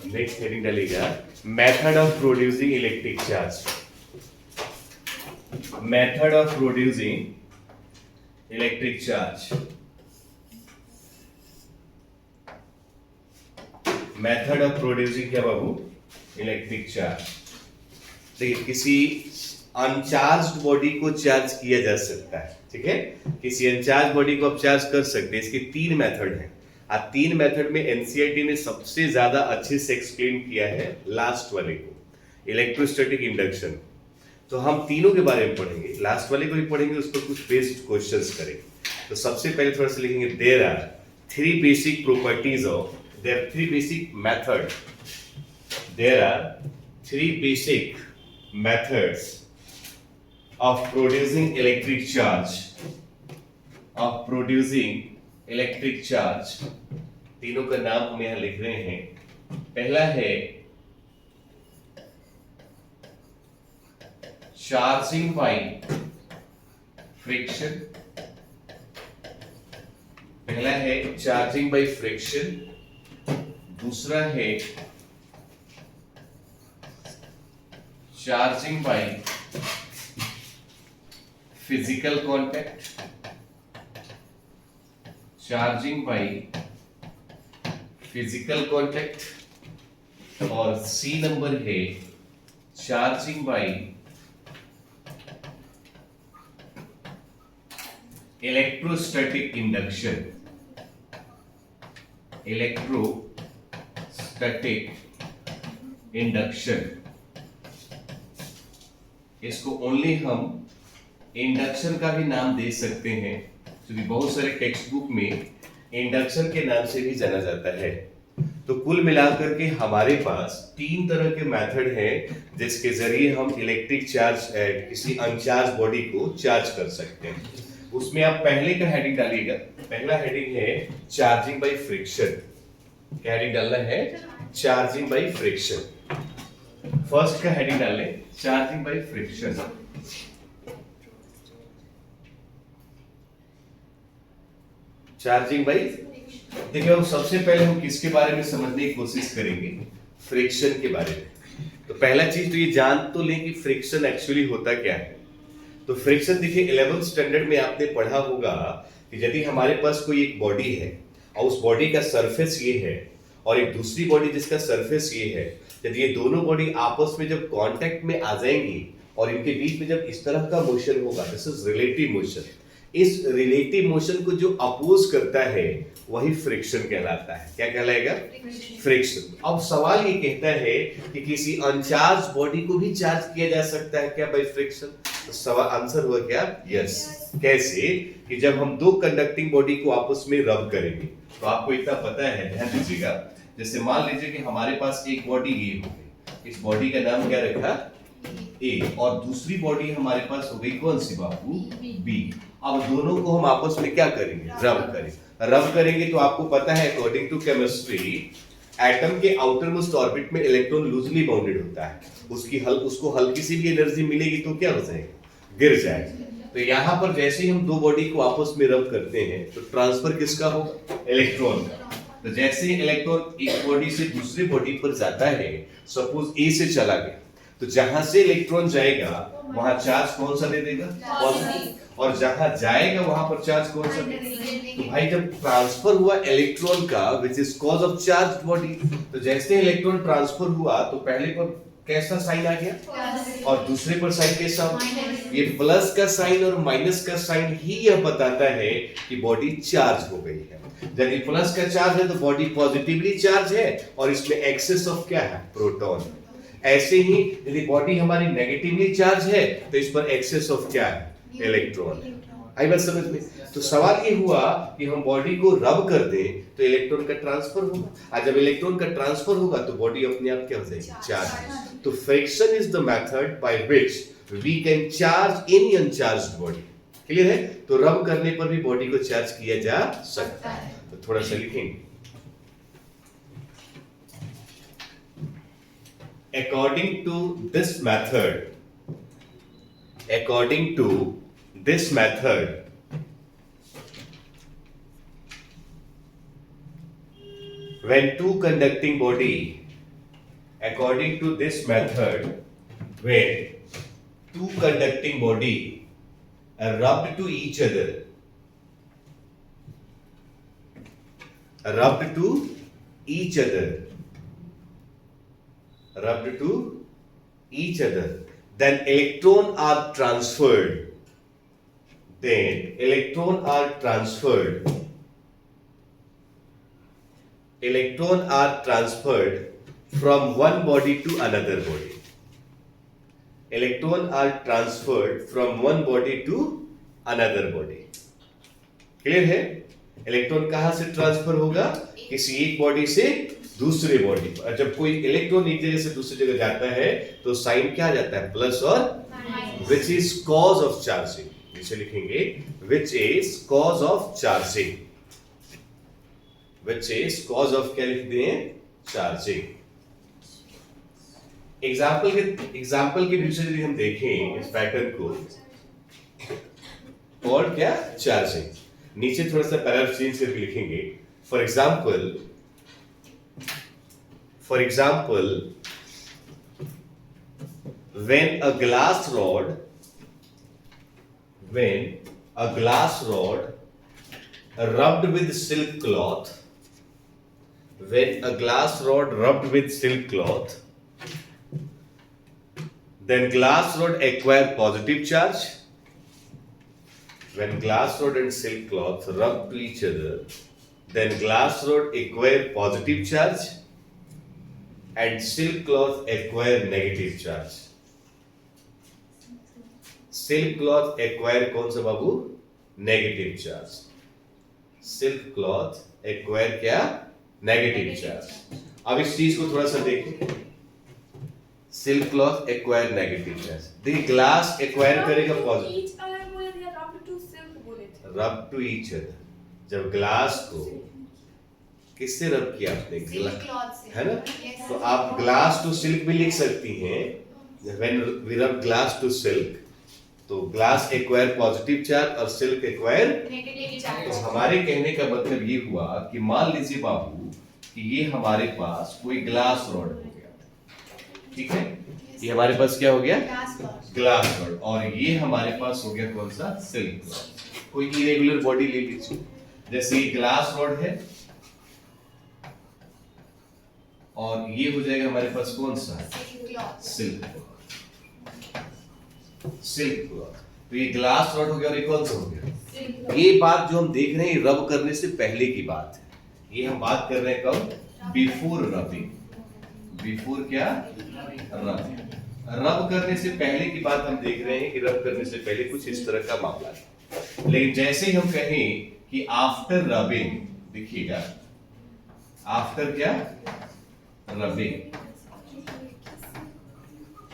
Next heading डालेगा method of producing electric charge. Method of producing electric charge. Method of producing क्या बाबू? Electric charge. देखिए किसी uncharged body को charge किया जा सकता है, ठीक है, किसी अनचार्ज बॉडी को आप चार्ज कर सकते हैं। इसके तीन मेथड हैं। तीन मेथड में एनसीईआरटी ने सबसे ज्यादा अच्छे से एक्सप्लेन किया है लास्ट वाले को, इलेक्ट्रोस्टैटिक इंडक्शन। तो हम तीनों के बारे में पढ़ेंगे, लास्ट वाले को भी पढ़ेंगे, उस पर कुछ बेस्ड क्वेश्चंस करेंगे। तो सबसे पहले थोड़ा सा लिखेंगे there are three basic properties of, there are three basic method, there are three basic methods of producing electric charge, of producing electric charge। तीनों का नाम हम यहां लिख रहे हैं। पहला है चार्जिंग बाय फ्रिक्शन, पहला है चार्जिंग बाय फ्रिक्शन, दूसरा है charging by physical contact, charging by physical contact, और सी नंबर है charging by electrostatic induction, electrostatic induction. इसको ओनली हम इंडक्शन का भी नाम दे सकते हैं, क्योंकि बहुत सारे टेक्स्ट बुक में इंडक्शन के नाम से भी जाना जाता है। तो कुल मिलाकर के हमारे पास तीन तरह के मेथड हैं जिसके जरिए हम इलेक्ट्रिक चार्ज किसी अनचार्ज बॉडी को चार्ज कर सकते हैं। उसमें आप पहले का हेडिंग डालिएगा। पहला हेडिंग है चार्जिंग बाय फ्रिक्शन। क्या हेडिंग डालना है? Charging by friction. फर्स्ट का हेडिंग डालें charging by friction. Charging by, देखिए अब सबसे पहले हम किसके बारे में समझने की कोशिश करेंगे? फ्रिक्शन के बारे में। तो पहला चीज तो ये जान तो लें कि फ्रिक्शन एक्चुअली होता क्या है। तो फ्रिक्शन देखिए 11th स्टैंडर्ड में आपने पढ़ा होगा कि यदि हमारे पास कोई एक बॉडी है और उस बॉडी का सरफेस ये है और एक दूसरी बॉडी जिसका सरफेस ये है, यदि ये दोनों बॉडी आपस में जब कांटेक्ट में आ जाएंगी और इनके बीच में जब इस तरह का मोशन होगा, दिस इज रिलेटिव मोशन, इस रिलेटिव मोशन को जो अपोज करता है वही फ्रिक्शन कहलाता है। क्या कहलाएगा? फ्रिक्शन। अब सवाल ये कहता है कि किसी अनचार्ज बॉडी को भी चार्ज किया जा सकता है क्या बाय फ्रिक्शन? तो सवाल आंसर हुआ क्या? यस। कैसे? कि जब हम दो कंडक्टिंग बॉडी को आपस में रब करेंगे, तो आपको इतना पता है, ध्यान दीजिएगा। जैसे मान लीजिए कि हमारे पास एक बॉडी ए हो गई, इस बॉडी का नाम क्या रखा? ए, और दूसरी बॉडी हमारे पास हो गई कौन सी बाबू? बी। अब दोनों को हम आपस में क्या करेंगे? रब करेंगे। रब करेंगे तो आपको पता है अकॉर्डिंग टू केमिस्ट्री एटम के आउटर मोस्ट ऑर्बिट में इलेक्ट्रॉन लूजली बाउंडेड होता है। उसको हल्की सी भी एनर्जी मिलेगी तो क्या हो जाएगा? गिर जाएगा। तो यहाँ पर जैसे ही हम दो बॉडी को आपस में रब करते हैं तो ट्रांसफर किसका होगा? इलेक्ट्रॉन का। तो जैसे ही इलेक्ट्रॉन एक बॉडी से दूसरी बॉडी पर जाता है, सपोज ए से चला गया, तो जहां से इलेक्ट्रॉन जाएगा वहां चार्ज कौन सा दे देगा? पॉजिटिव। और जहां जाएगा वहां पर चार्ज कौन सा देगा? तो भाई जब ट्रांसफर हुआ इलेक्ट्रॉन का which is cause of charge body, तो जैसे इलेक्ट्रॉन ट्रांसफर हुआ तो पहले पर कैसा साइन आ गया और दूसरे पर साइन कैसा? ये प्लस का साइन और माइनस का साइन ही यह बताता है कि बॉडी चार्ज हो गई है। यदि प्लस का चार्ज है तो बॉडी पॉजिटिवली चार्ज है और इसमें एक्सेस ऑफ क्या है? प्रोटॉन। ऐसे ही यदि बॉडी हमारी नेगेटिवली चार्ज है तो इस पर एक्सेस ऑफ क्या है? इलेक्ट्रॉन। आई बात समझ में? तो सवाल ये हुआ कि हम बॉडी को रब कर दें तो इलेक्ट्रॉन का ट्रांसफर होगा, और जब इलेक्ट्रॉन का ट्रांसफर होगा तो बॉडी अपने आप क्या हो जाएगी? चार्ज। तो friction is the method by which we can charge any uncharged body. Clear है? तो रब करने पर भी बॉडी को चार्ज किया जा सकता है। तो थोड़ा सा लिखेंगे, according to this method, when two conducting body according to this method, when two conducting body are rubbed to each other, rubbed to each other, then electron are transferred. Electron are transferred from one body to another body. Electron are transferred from one body to another body. Clear है? Electron कहां से transfer होगा? किसी एक body से दूसरे body पर। जब कोई इलेक्ट्रॉन एक जगह से दूसरी जगह जाता है तो साइन क्या आ जाता है? प्लस और which is cause of charging. इसे लिखेंगे which is cause of charging. Which is cause of क्या लिख दें? चार्जिंग। एग्जाम्पल के व्यू से यदि हम देखें इस पैटर्न को, और क्या? चार्जिंग। नीचे थोड़ा सा पैराग्राफ चेंज करके लिखेंगे। For example when a glass rod rubbed with silk cloth, then glass rod acquire positive charge. When glass rod and silk cloth rub to each other, then glass rod acquire positive charge and silk cloth acquire negative charge. Silk cloth acquire कौन सा बाबू? Negative charge. Silk cloth acquire क्या? Negative charge. अब इस चीज को थोड़ा सा देखें। Silk cloth acquire negative charge. देखिए ग्लास एक्वायर करेगा positive. Rub to each other. जब ग्लास को किससे रब किया आपने? है ना? तो आप ग्लास टू सिल्क भी लिख सकती हैं। When we rub glass to silk, तो ग्लास एक्वायर पॉजिटिव चार्ज और सिल्क एक्वायर नेगेटिव चार्ज। तो हमारे कहने का मतलब ये हुआ कि मान लीजिए बाबू कि ये हमारे पास कोई ग्लास रॉड हो गया, ठीक है? ये हमारे पास क्या हो गया? Glass rod. और ये हमारे पास हो गया कौन सा? Silk rod. कोई इरेगुलर बॉडी ले लीजिए, जैसे ये ग्लास रॉड है और ये हो जाएगा हमारे पास कौन सा? Silk cloth. तो ये ग्लास रॉड हो गया और ये कौन सा हो गया? ये बात जो हम देख रहे हैं रब करने से पहले की बात है। ये हम बात कर रहे हैं कब? Before rubbing. बिफोर क्या? रबिंग। रब करने से पहले की बात हम देख रहे हैं कि रब करने से पहले कुछ इस तरह का मामला है। लेकिन जैसे ही हम कहें कि आफ्टर रबिंग, देखिएगा आफ्टर क्या? रबिंग।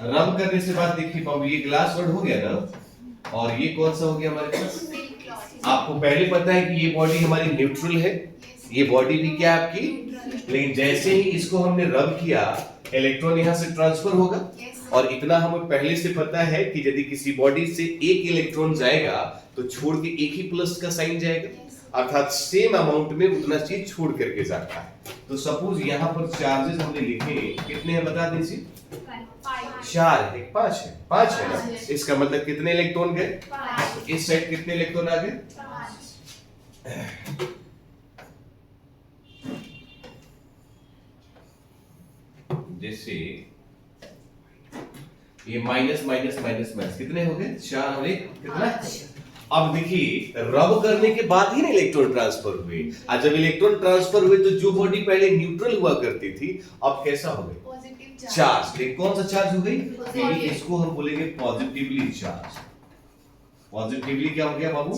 रब करने से बात देखिए बाबू, ये ग्लास रॉड हो गया ना, और ये कौन सा हो गया हमारे पास? आपको पहले पता है कि ये बॉडी हमारी न्यूट्रल है, ये बॉडी भी क्या आपकी? लेकिन जैसे ही इसको हमने रब किया इलेक्ट्रॉन यहां से ट्रांसफर होगा। और इतना हमें पहले से पता है कि यदि किसी बॉडी से एक इलेक्ट्रॉन जाएगा तो छोड़ के एक ही प्लस का साइन जाएगा, अर्थात सेम अमाउंट में उतना चीज छोड़ करके जाता है। तो सपोज यहाँ पर चार्जेस हमने लिखे कितने हैं बता दीजिए? 4 है, 5 है, 5 है ना? इसका मतलब कितने इलेक्ट्रॉन गए? तो इस साइड कितने इलेक्ट्रॉन आ गए? 5। जैसे ये माइनस माइनस माइनस माइनस कितने हो गए? 4 और 1 कितना? अब देखिए रब करने के बाद ही ना इलेक्ट्रॉन ट्रांसफर हुए। आज जब इलेक्ट्रॉन ट्रांसफर हुए तो जो बॉडी पहले न्यूट्रल हुआ करती थी अब कैसा हो गई? चार्ज। कौन सा चार्ज हो गई? इसको हम बोलेंगे पॉजिटिवली चार्ज। पॉजिटिवली क्या हो गया बाबू?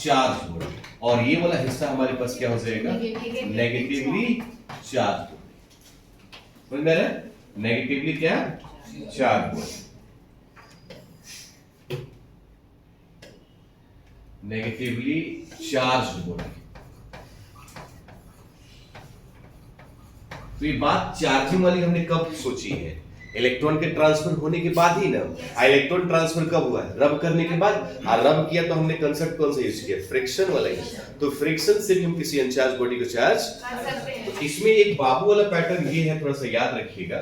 चार्ज हो गया। और ये वाला हिस्सा हमारे पास क्या हो जाएगा? Negatively charge. समझ में आ रहा है? नेगेटिवली क्या? चार्ज हो। Negatively charge body. तो ये बात चार्जिंग वाली हमने कब सोची है? इलेक्ट्रॉन के ट्रांसफर होने के बाद ही ना। इलेक्ट्रॉन ट्रांसफर कब हुआ है? रब करने के बाद। और रब किया तो हमने कंसेप्ट कौन सा यूज किया? फ्रिक्शन वाला यूज। तो फ्रिक्शन से भी हम किसी अनचार्ज बॉडी को चार्ज कर सकते हैं। तो इसमें एक बाबू वाला पैटर्न ये है, थोड़ा सा याद रखिएगा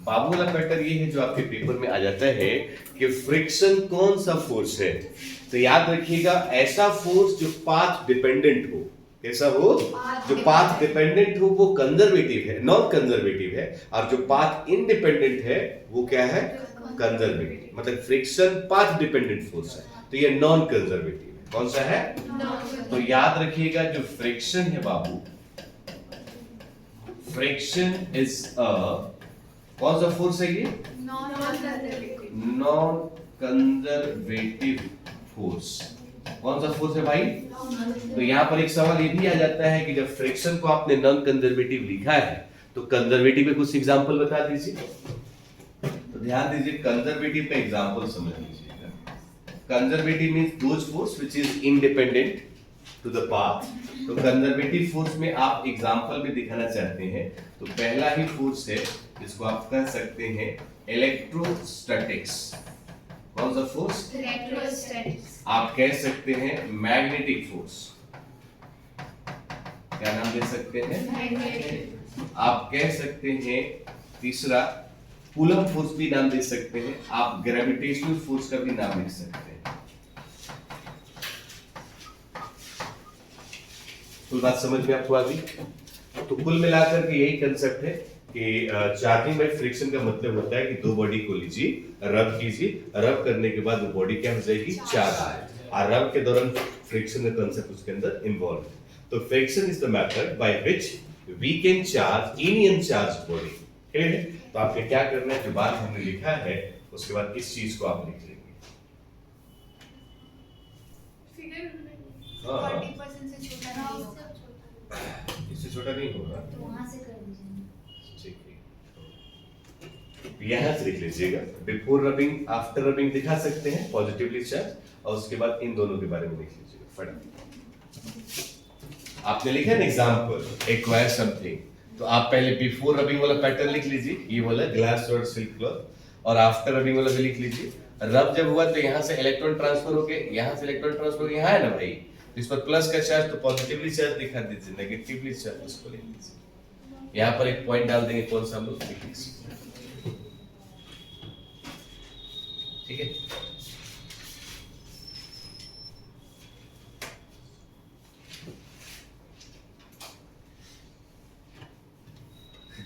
बाबू वाला पैटर्न ये है जो आपके पेपर में आ जाता है कि फ्रिक्शन कौन सा फोर्स है। तो याद रखिएगा ऐसा फोर्स जो पाथ डिपेंडेंट हो, कैसा हो, जो पाथ डिपेंडेंट हो वो कंजर्वेटिव है, नॉन कंजर्वेटिव है, और जो पाथ इंडिपेंडेंट है वो क्या है, कंजर्वेटिव। मतलब फ्रिक्शन पाथ डिपेंडेंट फोर्स है तो ये नॉन कंजर्वेटिव है। कौन सा है, तो याद रखिएगा जो फ्रिक्शन है बाबू, फ्रिक्शन इज अ, कौन सा फोर्स है ये, नॉन कंजर्वेटिव फोर्स। कौन सा फोर्स है भाई, तो यहां पर एक सवाल ये भी आ जाता है कि जब फ्रिक्शन को आपने नॉन कंजर्वेटिव लिखा है तो कंजर्वेटिव के कुछ एग्जांपल बता दीजिए। तो ध्यान दीजिए कंजर्वेटिव का एग्जांपल समझ लीजिएगा। Conservative means those force which is independent to the path. तो कंजर्वेटिव फोर्स में आप एग्जांपल भी दिखाना चाहते हैं तो पहला ही फोर्स है जिसको आप कह सकते हैं इलेक्ट्रोस्टैटिक्स। कौन सा फोर्स, इलेक्ट्रोस्टैटिक्स। आप कह सकते हैं मैग्नेटिक फोर्स। क्या नाम दे सकते हैं, मैग्नेटिक। आप कह सकते हैं तीसरा कूलम फोर्स भी नाम दे सकते हैं। आप ग्रेविटेशनल फोर्स का भी नाम लिख सकते हैं। कुल बात समझ में आपको आ गई। तो कुल मिलाकर के यही कंसेप्ट है कि चार्जिंग बाय फ्रिक्शन का मतलब होता है कि दो बॉडी को लीजिए, रब कीजिए, रब करने के बाद वो बॉडी क्या हो जाएगी, चार्ज। और रब के दौरान फ्रिक्शन का कंसेप्ट उसके अंदर इन्वॉल्व है। तो friction is the method by which we can charge any uncharged body. Clear है। तो आपको क्या करना है, जो बात हमने लिखा है उसके बाद इस चीज को आप लिख लेंगे। हाँ 40% से छोटा नहीं होगा, इससे छोटा नहीं होगा तो वहां से कर दीजिए। ठीक है, यहां से लिख लीजिएगा। बिफोर रबिंग आफ्टर रबिंग दिखा सकते हैं पॉजिटिवली चार्ज, और उसके बाद इन दोनों के बारे में लिख लीजिएगा फटाफट। आपने लिखा ना एग्जांपल एक्वायर समथिंग, तो आप पहले बिफोर रबिंग वाला पैटर्न लिख लीजिए, ये वाला ग्लास और सिल्क क्लॉथ, और आफ्टर रबिंग वाला भी लिख लीजिए। रब जब हुआ तो यहां से इलेक्ट्रॉन ट्रांसफर हो गए, यहां से इलेक्ट्रॉन ट्रांसफर यहां है ना भाई, इस पर प्लस का चार्ज तो पॉजिटिवली चार्ज दिखा दीजिए, नेगेटिवली चार्ज इसको लिख लीजिए। यहां पर एक पॉइंट डाल देंगे, कौन सा हम लोग लिख लीजिए। ठीक है,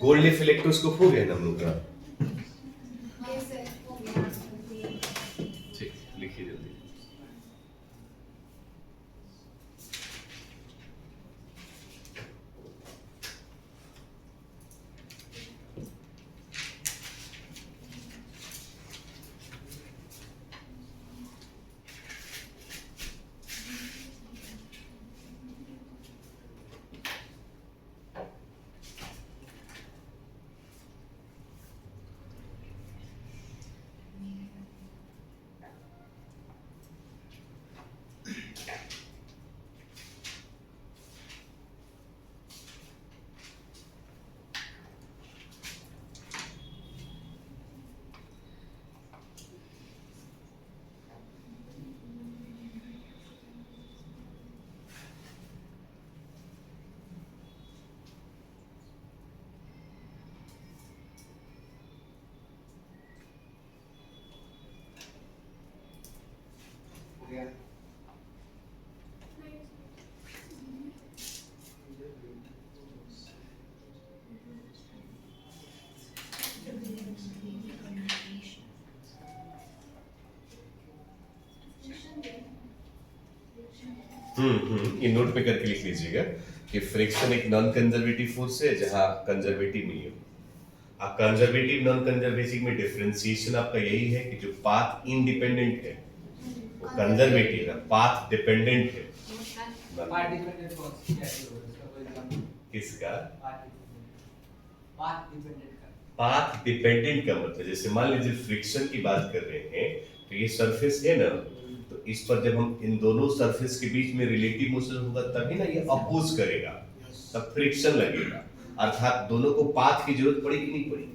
गोल्ड लीफ इलेक्ट्रोस्कोप हो गया ना हम लोग का। ठीक, लिखिए जल्दी। ये नोट पे करके लिख लीजिएगा कि फ्रिक्शन एक नॉन कंजर्वेटिव फोर्स है जहां कंजर्वेटिव नहीं है। अब कंजर्वेटिव नॉन कंजर्वेटिव में डिफरेंशिएशन आपका यही है कि जो पाथ इंडिपेंडेंट है वो कंजर्वेटिव है, पाथ डिपेंडेंट है। पाथ डिपेंडेंट फोर्स इसका कोई एग्जांपल किसका, पाथ डिपेंडेंट का, पाथ डिपेंडेंट का मतलब जैसे मान लीजिए फ्रिक्शन की बात कर रहे हैं तो ये सरफेस है ना, तो इस पर जब हम इन दोनों सरफेस के बीच में रिलेटिव मोशन होगा तभी ना ये अपोज करेगा, तब फ्रिक्शन लगेगा। अर्थात दोनों को पाथ की जरूरत पड़ेगी नहीं पड़ेगी।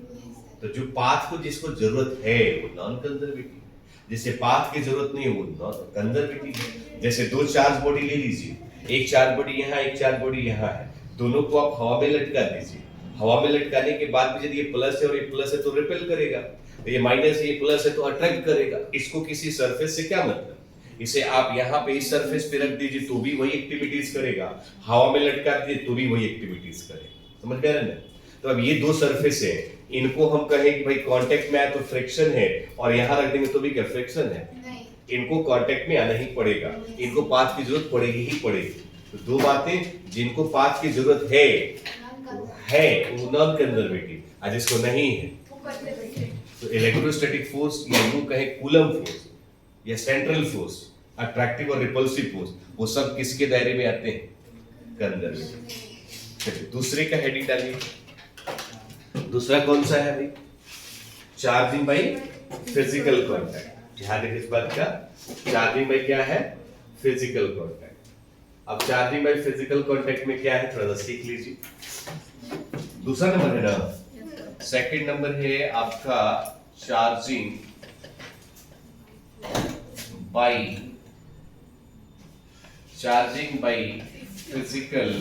तो जो पाथ को जिसको जरूरत है वो नॉन कंजर्वेटिव, जिसे पाथ की जरूरत नहीं है वो नॉन कंजर्वेटिव है। जैसे दो चार्ज बॉडी ले लीजिए, एक चार्ज बॉडी यहाँ, एक चार्ज बॉडी यहाँ है, दोनों को आप हवा में लटका दीजिए हवा में लटकाने के बाद भी यदि ये प्लस है और ये प्लस है तो रिपेल करेगा, ये माइनस है ये प्लस है तो अट्रैक्ट करेगा। इसको किसी सरफेस से क्या मतलब, इसे आप यहाँ पे इस सरफेस पे रख दीजिए तो भी वही एक्टिविटीज करेगा, हवा में लटका दीजिए तो भी वही एक्टिविटीज करेगा। समझ गए ना? तो अब ये दो सरफेस है, इनको हम कहें कि भाई कांटेक्ट में आए तो फ्रिक्शन है, और यहाँ रख देंगे तो भी क्या फ्रिक्शन है। नहीं, इनको कांटेक्ट में आना ही पड़ेगा, इनको पाथ की जरूरत पड़ेगी ही पड़ेगी। तो दो बातें, जिनको पाथ की जरूरत है वो नॉन कंजर्वेटिव, और जिसको नहीं है तो इलेक्ट्रोस्टैटिक फोर्स या यूं कहें कूलम फोर्स या सेंट्रल फोर्स, अट्रैक्टिव और रिपल्सिव फोर्स, वो सब किसके दायरे में आते हैं, कंजर्वेटिव। चलिए दूसरे का हेडिंग डालिए। दूसरा कौन सा है भाई, चार्जिंग बाय फिजिकल कांटेक्ट। ध्यान रखिए इस बात का, चार्जिंग बाय क्या है, फिजिकल कांटेक्ट। अब चार्जिंग बाय फिजिकल कांटेक्ट में क्या है थोड़ा सा सीख लीजिए। दूसरा नंबर है ना, सेकंड नंबर है आपका charging by physical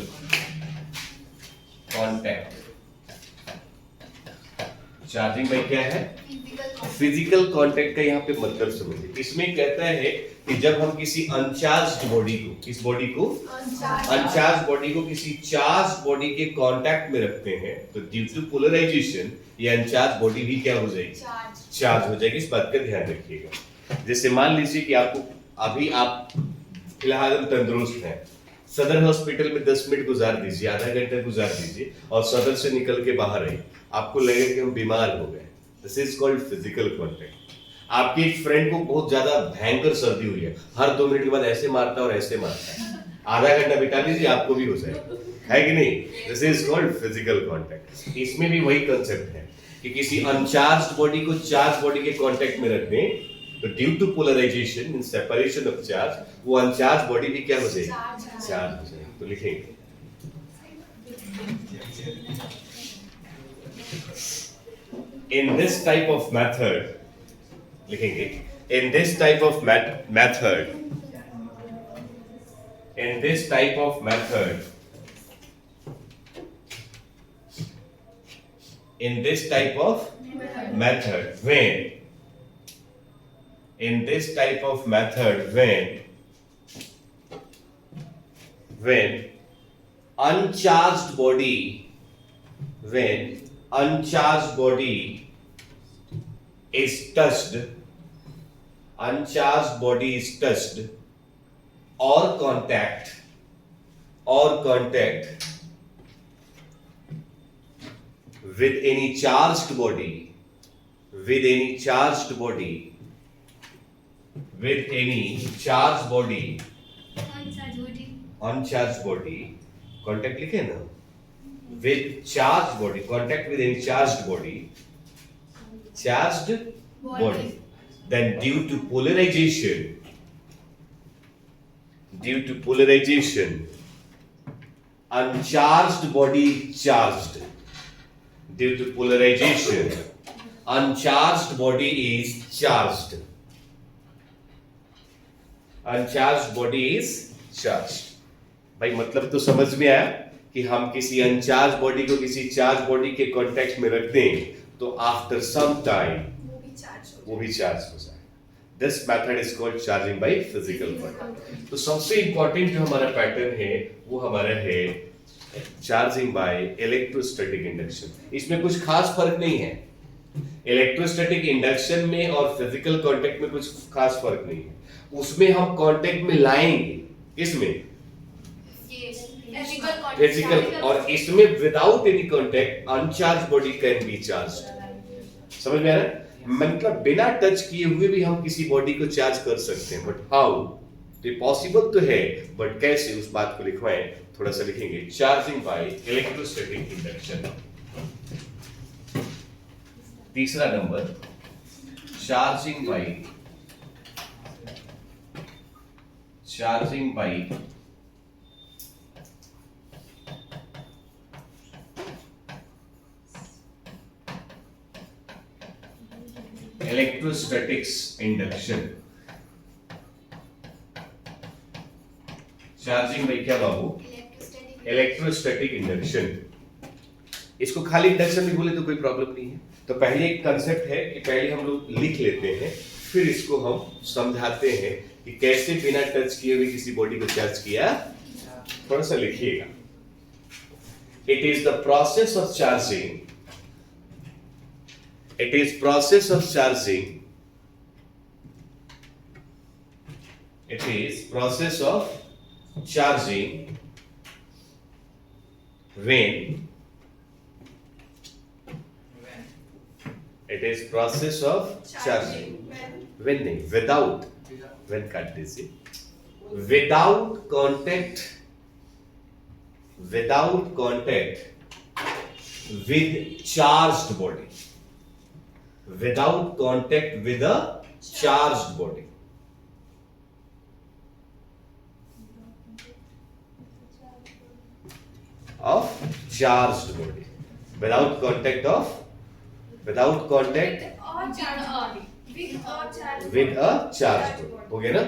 contact. Charging by क्या है, फिजिकल कांटेक्ट का यहाँ पे मतलब समझिए। इसमें कहता है कि जब हम किसी अनचार्ज्ड बॉडी को, किस बॉडी को, अनचार्ज बॉडी को किसी चार्ज बॉडी के कांटेक्ट में रखते हैं तो ड्यू टू पोलराइजेशन ये अनचार्ज बॉडी भी क्या हो जाएगी, चार्ज हो जाएगी। इस बात का ध्यान रखिएगा। जैसे मान लीजिए कि आपको अभी आप फिलहाल तंदुरुस्त हैं, सदर हॉस्पिटल में 10 मिनट गुजार दीजिए, आधा घंटा गुजार दीजिए और सदर से निकल के बाहर आइए, आपको लगेगा कि हम बीमार हो गए। This is called physical contact. आपके एक फ्रेंड को बहुत ज्यादा भयंकर सर्दी हुई है, हर 2 मिनट के बाद ऐसे मारता है और ऐसे मारता है, आधा घंटा बिता लीजिए आपको भी हो जाएगा, है कि नहीं। This is called physical contact. इसमें भी वही कंसेप्ट है कि किसी अनचार्ज्ड बॉडी को चार्ज बॉडी के कांटेक्ट में रख दें तो due to polarization in separation of charge वो अनचार्ज बॉडी भी क्या हो जाएगी, चार्ज हो जाएगी। तो लिखेंगे in this type of method, लिखेंगे in this type of method, in this type of method, in this type of method when, in this type of method when uncharged body, when uncharged body is touched, uncharged body is touched or contact with any charged body, with any charged body, with any charged body, uncharged body, contact लिखे ना, with charged body, contact with any charged body, then due to polarization, uncharged body charged, due to polarization, uncharged body is charged, uncharged body is charged। भाई मतलब तो समझ में आया कि हम किसी अनचार्ज बॉडी को किसी चार्ज बॉडी के कांटेक्ट में रख दें तो आफ्टर सम टाइम वो भी चार्ज हो जाए। This method is called charging by physical contact. तो सबसे इंपॉर्टेंट जो हमारा पैटर्न है वो हमारा है चार्जिंग बाय इलेक्ट्रोस्टैटिक इंडक्शन। इसमें कुछ खास फर्क नहीं है, इलेक्ट्रोस्टैटिक इंडक्शन में और फिजिकल कांटेक्ट में कुछ खास फर्क नहीं है। उसमें हम कांटेक्ट में लाएंगे, किसमें, फिजिकल, और इसमें without any contact uncharged body can be charged. समझ में आ रहा है, मतलब बिना टच किए हुए भी हम किसी बॉडी को चार्ज कर सकते हैं, बट हाउ, तो पॉसिबल तो है बट कैसे, उस बात को लिखवाएं। थोड़ा सा लिखेंगे चार्जिंग बाय इलेक्ट्रोस्टैटिक इंडक्शन। तीसरा number charging by electrostatics induction. Charging by क्या बाबू, इलेक्ट्रोस्टैटिक इंडक्शन। इसको खाली इंडक्शन में बोले तो कोई प्रॉब्लम नहीं है। तो पहले एक कंसेप्ट है कि पहले हम लोग लिख लेते हैं, फिर इसको हम समझाते हैं कि कैसे बिना टच किए हुए किसी बॉडी को चार्ज किया। थोड़ा सा लिखिएगा। It is the process of charging, it is process of charging, it is process of charging when it is process of charging when नहीं when काट दीजिए without contact with charged body, without contact with a charged body. Of charged body, without contact with a charged body. हो गया ना?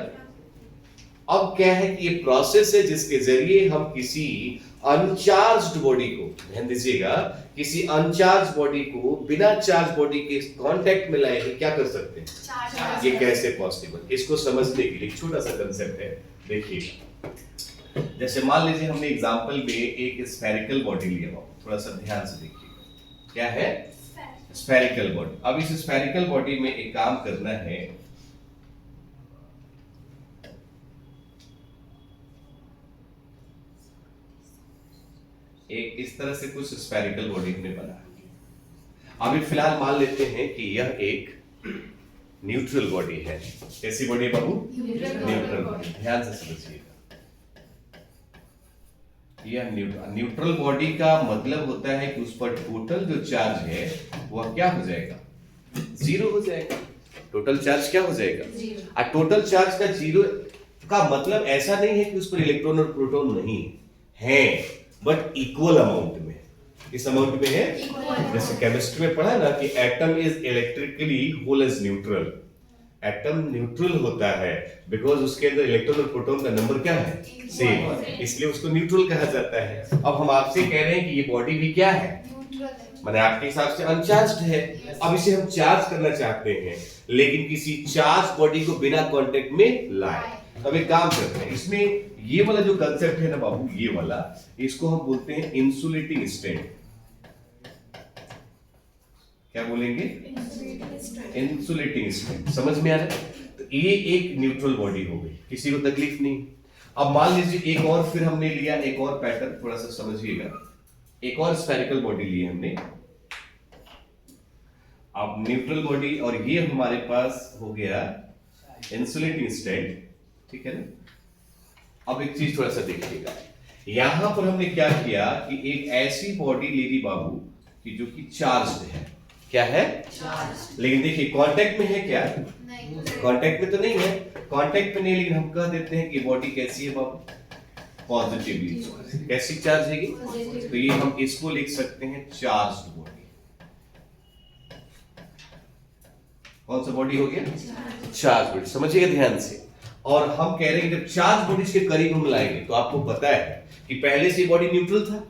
अब क्या है कि ये प्रोसेस है जिसके जरिए हम किसी अनचार्ज्ड बॉडी को, ध्यान दीजिएगा, किसी अनचार्ज बॉडी को बिना चार्ज बॉडी के कांटेक्ट में लाए क्या कर सकते हैं? ये कैसे पॉसिबल? इसको समझने के लिए एक छोटा सा कंसेप्ट है, देखिएगा। जैसे मान लीजिए हमने एग्जांपल में एक स्फेरिकल बॉडी लिया हो, थोड़ा सा ध्यान से देखिएगा। क्या है? Spherical body. अब इस स्फेरिकल बॉडी में एक काम करना है, एक इस तरह से कुछ स्फेरिकल बॉडी हमने बना। अभी फिलहाल मान लेते हैं कि यह एक न्यूट्रल बॉडी है। कैसी बॉडी है बाबू? Neutral body. ध्यान से समझिएगा, यह न्यूट्रल बॉडी का मतलब होता है कि उस पर टोटल जो चार्ज है वह क्या हो जाएगा? जीरो हो जाएगा। टोटल चार्ज क्या हो जाएगा? और टोटल चार्ज का जीरो का मतलब ऐसा नहीं है कि उस पर इलेक्ट्रॉन और प्रोटॉन नहीं है, बट इक्वल अमाउंट में। इस अमाउंट में है। जैसे केमिस्ट्री में पढ़ा ना कि atom is electrically whole as neutral. Atom neutral होता है बिकॉज उसके अंदर इलेक्ट्रॉन और प्रोटॉन का नंबर क्या है? सेम, इसलिए उसको न्यूट्रल कहा जाता है। अब हम आपसे कह रहे हैं कि ये बॉडी भी क्या है? माने आपके हिसाब से अनचार्ज्ड है। अब इसे हम चार्ज करना चाहते हैं, लेकिन किसी चार्ज बॉडी को बिना कांटेक्ट में लाए। अब एक काम करते हैं, इसमें ये वाला जो कंसेप्ट है ना बाबू, ये वाला, इसको हम बोलते हैं इंसुलेटिंग स्टेट। क्या बोलेंगे? Insulating state. समझ में आ रहा है? तो ये एक न्यूट्रल बॉडी हो गई, किसी को तकलीफ नहीं। अब मान लीजिए एक और फिर हमने लिया, एक और पैटर्न, थोड़ा सा समझिएगा। एक और स्फेरिकल बॉडी ली हमने। अब न्यूट्रल बॉडी और ये हमारे पास हो गया इंसुलेटिंग स्टेट, ठीक है ना? अब एक चीज थोड़ा सा देखिएगा, यहां पर हमने क्या किया कि एक ऐसी बॉडी ले ली बाबू कि जो कि चार्ज्ड है। क्या है? चार्ज। लेकिन देखिए कांटेक्ट में है क्या? नहीं। कांटेक्ट में तो नहीं है, कांटेक्ट में नहीं, लेकिन हम कह देते हैं कि बॉडी कैसी है बाबू? पॉजिटिवली। कैसी चार्ज है? तो ये हम इसको लिख सकते हैं चार्ज्ड बॉडी। कौन सा बॉडी हो गया? Charge body. समझिएगा ध्यान से। और हम कह रहे हैं जब चार्ज बॉडीज के करीब हम लाएंगे तो आपको पता है कि पहले से बॉडी न्यूट्रल था,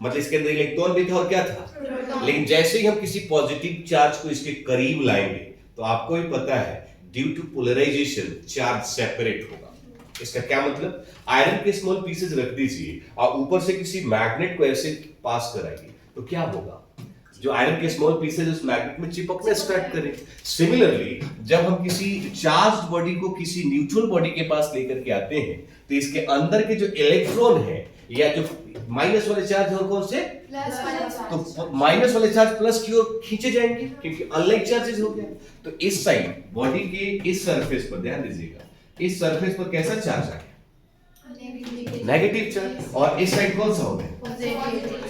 मतलब इसके अंदर इलेक्ट्रॉन भी था और क्या था, लेकिन जैसे ही हम किसी पॉजिटिव चार्ज को इसके करीब लाएंगे तो आपको भी पता है due to polarization charge separate होगा। इसका क्या मतलब? आयरन के स्मॉल पीसेस रख दीजिए और ऊपर से किसी मैग्नेट को ऐसे पास कराइए तो क्या होगा? जो आयरन के स्मॉल पीसेस उस मैग्नेट में चिपकना स्टार्ट करें। सिमिलरली जब हम किसी चार्ज्ड बॉडी को किसी न्यूट्रल बॉडी के पास लेकर के आते हैं तो इसके अंदर के जो इलेक्ट्रॉन है या जो माइनस वाले चार्ज और कौन से प्लस वाले चार्ज, तो माइनस वाले चार्ज प्लस की ओर खींचे जाएंगे क्योंकि अनलाइक चार्जेस हो गया। तो इस साइड बॉडी के इस सरफेस पर ध्यान दीजिएगा, इस सरफेस पर कैसा चार्ज आ गया? Negative charge. और इस साइड कौन सा हो गया?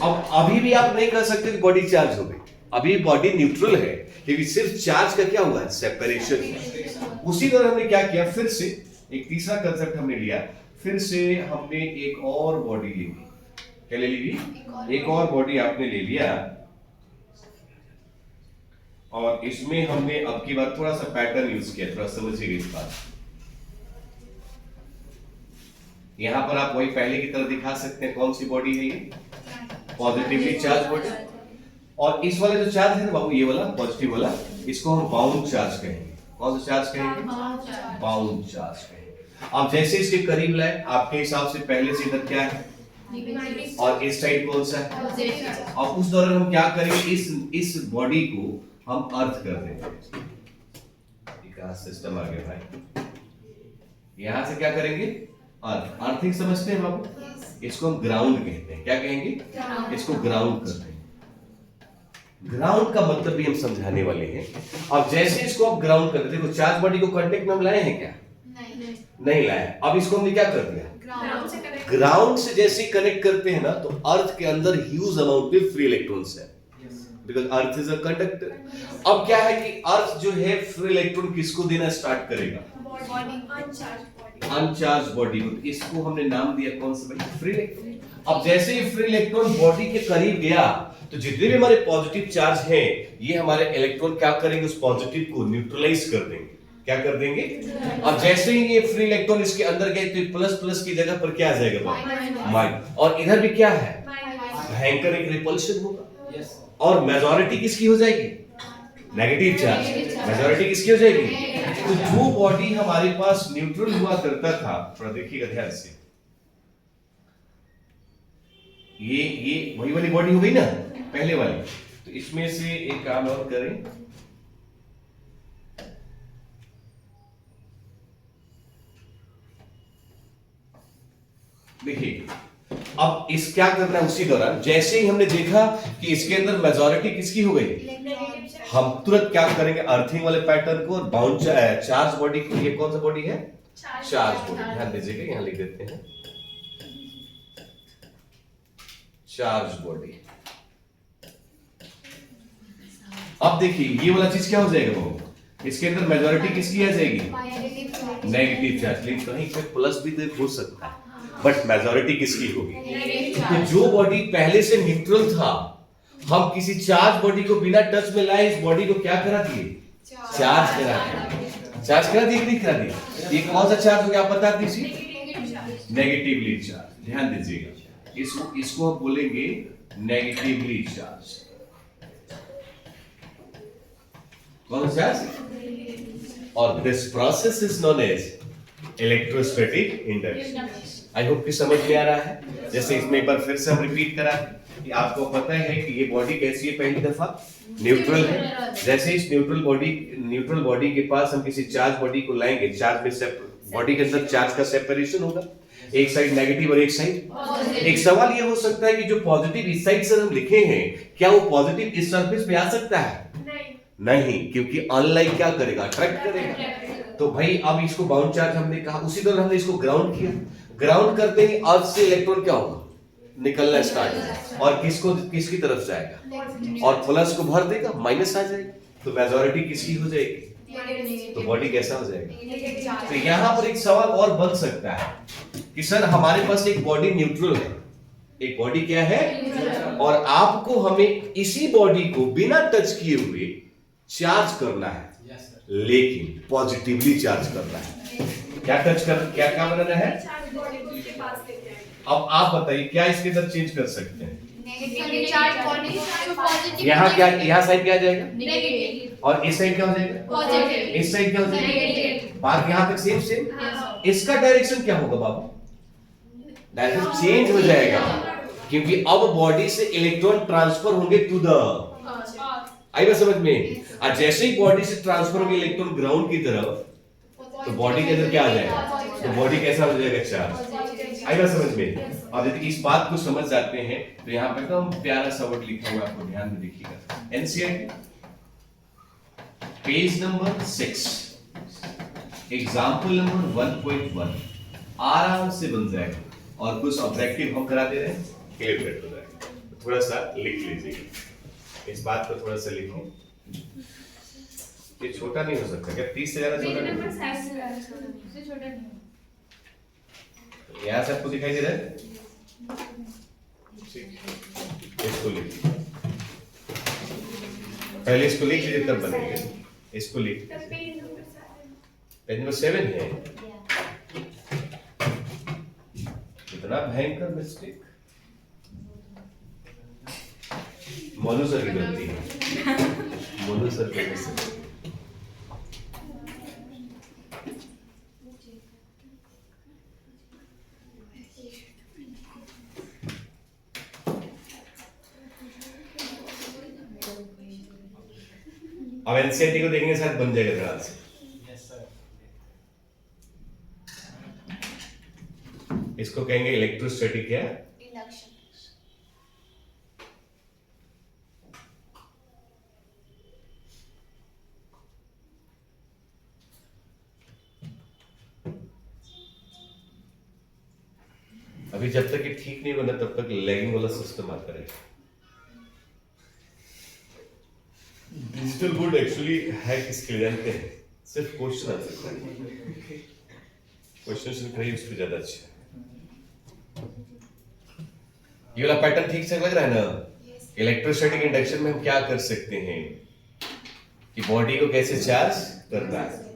अब अभी भी आप नहीं कह सकते कि बॉडी चार्ज हो गई, अभी बॉडी न्यूट्रल है क्योंकि सिर्फ चार्ज का क्या हुआ है? सेपरेशन। उसी तरह हमने क्या किया, फिर से एक तीसरा कंसेप्ट हमने लिया, फिर से हमने एक और बॉडी ले ली। क्या ले ली? एक और बॉडी आपने ले लिया और इसमें हमने अब की बार थोड़ा सा पैटर्न यूज किया, थोड़ा समझिएगा इस बात। यहां पर आप वही पहले की तरह दिखा सकते हैं कौन सी बॉडी है ये? Positively charge body. और इस वाले जो चार्ज है ना बाबू, ये वाला पॉजिटिव वाला, इसको हम बाउंड चार्ज कहेंगे। कौन सा चार्ज कहेंगे? बाउंड चार्ज कहेंगे। अब जैसे इसके करीब लाए, आपके हिसाब से पहले से इधर क्या है और इस साइड कौन सा है? और उस दौरान हम क्या करेंगे, इस बॉडी को हम अर्थ कर देंगे। सिस्टम आ गया भाई, यहां से क्या करेंगे? अर्थ। अर्थिंग समझते हैं बाबू? इसको हम ग्राउंड कहते हैं। क्या कहेंगे? इसको ग्राउंड करते हैं। ग्राउंड का मतलब भी हम समझाने वाले हैं। अब जैसे इसको आप ग्राउंड करते, देखो चार्ज बॉडी को कांटेक्ट में हम लाए हैं क्या? नहीं लाए। अब इसको हमने क्या कर दिया? ग्राउंड से जैसे कनेक्ट करते हैं ना, तो अर्थ के अंदर ह्यूज अमाउंट में फ्री इलेक्ट्रॉन्स है, because earth is a conductor. अब क्या है कि अर्थ जो है फ्री इलेक्ट्रॉन किसको देना स्टार्ट करेगा? अनचार्ज बॉडी को। इसको हमने नाम दिया कौन सा भाई? Free electron. अब जैसे ही फ्री इलेक्ट्रॉन बॉडी के करीब गया, तो जितने भी हमारे पॉजिटिव चार्ज हैं, ये हमारे इलेक्ट्रॉन क्या करेंगे? उस पॉजिटिव को न्यूट्रलाइज कर देंगे। क्या कर देंगे? अब जैसे ही ये फ्री इलेक्ट्रॉन इसके अंदर गए, तो प्लस प्लस की जगह पर क्या आ जाएगा भाई? माइनस। और इधर भी क्या है? भयंकर एक रिपल्शन होगा। और मेजॉरिटी किसकी हो जाएगी? Negative charge. मेजॉरिटी किसकी हो जाएगी? तो जो बॉडी हमारे पास न्यूट्रल हुआ करता था, थोड़ा देखिएगा ध्यान से, ये वही वाली बॉडी हो गई ना, पहले वाली। तो इसमें से एक काम और करें, देखिए अब इस क्या करना है, उसी दौरान जैसे ही हमने देखा कि इसके अंदर मेजॉरिटी किसकी हो गई, हम तुरंत क्या करेंगे? अर्थिंग वाले पैटर्न को और बाउंड चार्ज बॉडी को। ये कौन सा बॉडी है? Charge body. ध्यान दीजिएगा, यहां लिख देते हैं चार्ज बॉडी। अब देखिए ये वाला चीज क्या हो जाएगा बाबू? इसके अंदर मेजॉरिटी किसकी आ जाएगी? Negative charge. लेकिन कहीं पे प्लस भी हो सकता है, बट मेजॉरिटी किसकी होगी? तो जो बॉडी पहले से न्यूट्रल था, हम किसी चार्ज बॉडी को बिना टच में लाए, इस बॉडी को क्या करा दिए? चार्ज करा दिए। चार्ज करा दिए कि नहीं करा दिए? ये कौन सा चार्ज हो गया आप बता दीजिए? Negatively charge. ध्यान दीजिएगा, इसको हम बोलेंगे नेगेटिवली चार्ज। कौन सा चार्ज? और this process is known as electrostatic induction. I hope कि समझ में आ रहा है। जैसे इसमें एक बार फिर से हम रिपीट करा कि आपको पता है कि ये बॉडी कैसी है? पहली दफा न्यूट्रल है। जैसे इस न्यूट्रल बॉडी के पास हम किसी चार्ज बॉडी को लाएंगे, चार्ज में बॉडी के अंदर चार्ज का सेपरेशन होगा, एक साइड नेगेटिव और एक साइड। एक सवाल ये हो सकता है कि जो पॉजिटिव इस साइड से हम लिखे हैं, क्या वो पॉजिटिव इस सरफेस पे आ सकता है? नहीं, क्योंकि अनलाइक क्या करेगा? अट्रैक्ट करेगा। तो भाई अब इसको बाउंड चार्ज हमने कहा, उसी दौरान हमने इसको ग्राउंड किया। ग्राउंड करते ही अर्थ से इलेक्ट्रॉन क्या होगा? निकलना स्टार्ट होगा। और किसकी तरफ जाएगा? और प्लस को भर देगा, माइनस आ जाएगा। तो मेजॉरिटी किसकी हो जाएगी? तो बॉडी कैसा हो जाएगा? तो यहां पर एक सवाल और बन सकता है कि सर हमारे पास एक बॉडी न्यूट्रल है, एक बॉडी क्या है? और आपको हमें इसी बॉडी को बिना टच किए हुए चार्ज करना है, लेकिन पॉजिटिवली चार्ज करना है। क्या बनाना है? अब आप बताइए क्या इसके अंदर चेंज कर सकते हैं? यहाँ क्या, यहाँ साइड क्या आ जाएगा? और इस साइड क्या हो जाएगा? इस साइड क्या हो जाएगा? बात यहाँ तक सेम। इसका डायरेक्शन क्या होगा बाबू? डायरेक्शन चेंज हो जाएगा, क्योंकि अब बॉडी से इलेक्ट्रॉन ट्रांसफर होंगे टू द, आई बात समझ में? और जैसे ही बॉडी से ट्रांसफर होंगे इलेक्ट्रॉन ग्राउंड की तरफ, तो बॉडी के अंदर क्या आ जाएगा? तो बॉडी कैसा हो जाएगा? चार्ज। आई बात समझ में? अब यदि इस बात को समझ जाते हैं, तो यहाँ पे तो हम प्यारा सा वर्ड लिखा हुआ है, आपको ध्यान में देखिएगा। NCERT page number 6, example number 1.1 आराम से बन जाएगा। और कुछ ऑब्जेक्टिव हम करा दे रहे हैं, क्लियर कट हो जाएगा। थोड़ा सा लिख लीजिएगा, इस बात को थोड़ा सा लिखो। ये छोटा नहीं हो सकता क्या? 30 से ज्यादा छोटा नहीं? यहाँ से आपको दिखाई दे रहा है? इसको लिख, पहले इसको लिख लीजिए तब बनेगा। इसको लिख, पेज नंबर 7 है। कितना भयंकर मिस्टेक। मोनू सर की गलती है, मोनू सर की वजह से। अब एनसीईआरटी को देखेंगे, शायद बन जाएगा ध्यान से। Yes, sir. इसको कहेंगे इलेक्ट्रोस्टैटिक क्या? इंडक्शन। अभी जब तक ये ठीक नहीं बना तब तक लैगिंग वाला सिस्टम आता रहेगा। डिजिटल बोर्ड एक्चुअली है किसके लिए जानते हैं? सिर्फ क्वेश्चन आ सकता है, क्वेश्चन से करिए उस पर ज्यादा अच्छा है। ये वाला पैटर्न ठीक से लग रहा है ना? Yes. इलेक्ट्रोस्टैटिक इंडक्शन में हम क्या कर सकते हैं कि बॉडी को कैसे चार्ज करना है।